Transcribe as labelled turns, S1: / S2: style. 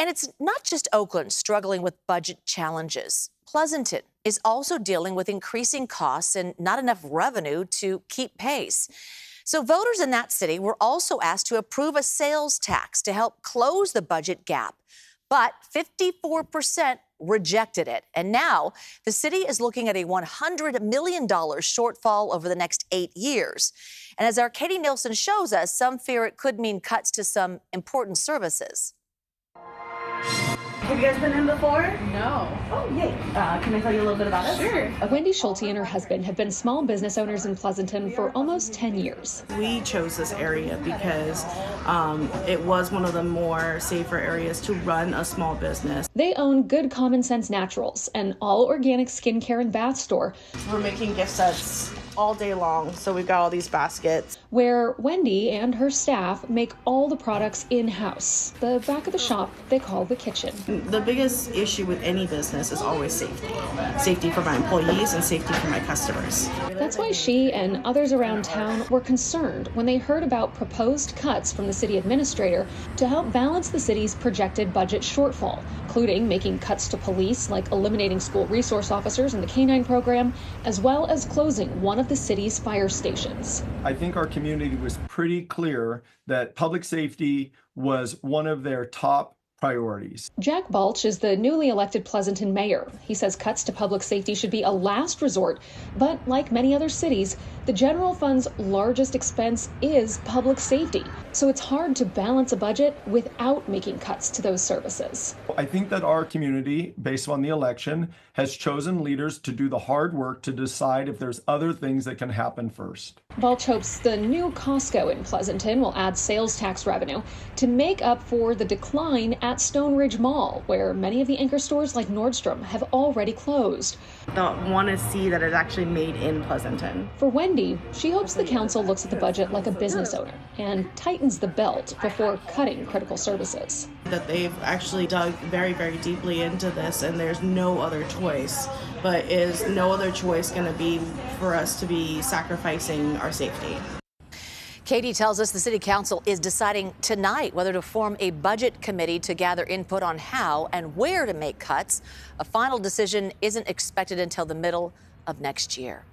S1: And it's not just Oakland struggling with budget challenges. Pleasanton is also dealing with increasing costs and not enough revenue to keep pace. So voters in that city were also asked to approve a sales tax to help close the budget gap. But 54% rejected it. And now the city is looking at a $100 million shortfall over the next 8 years. And as our Katie Nielsen shows us, some fear it could mean cuts to some important services.
S2: Have you guys been in before?
S3: No.
S2: Oh, yay. Can I tell you a little bit about it?
S3: Sure.
S4: Wendy Schulte and her husband have been small business owners in Pleasanton for almost 10 years.
S5: We chose this area because it was one of the more safer areas to run a small business.
S4: They own Good Common Sense Naturals, an all-organic skincare and bath store.
S5: We're making gift sets all day long, so we've got all these baskets.
S4: Where Wendy and her staff make all the products in-house. The back of the shop they call the kitchen.
S5: The biggest issue with any business is always safety. Safety for my employees and safety for my customers.
S4: That's why she and others around town were concerned when they heard about proposed cuts from the city administrator to help balance the city's projected budget shortfall, including making cuts to police, like eliminating school resource officers in the K-9 program, as well as closing one of the city's fire stations.
S6: I think our community was pretty clear that public safety was one of their top priorities.
S4: Jack Balch is the newly elected Pleasanton mayor. He says cuts to public safety should be a last resort, but like many other cities, the general fund's largest expense is public safety. So it's hard to balance a budget without making cuts to those services.
S6: I think that our community, based on the election, has chosen leaders to do the hard work to decide if there's other things that can happen first.
S4: Balch hopes the new Costco in Pleasanton will add sales tax revenue to make up for the decline at Stone Ridge Mall, where many of the anchor stores like Nordstrom have already closed.
S5: I want to see that it's actually made in Pleasanton.
S4: For Wendy, she hopes the council looks at the budget like a business owner and tightens the belt before cutting critical services.
S5: That they've actually dug very, very deeply into this, and there's no other choice. But is no other choice going to be for us to be sacrificing our safety?
S1: Katie tells us the city council is deciding tonight whether to form a budget committee to gather input on how and where to make cuts. A final decision isn't expected until the middle of next year.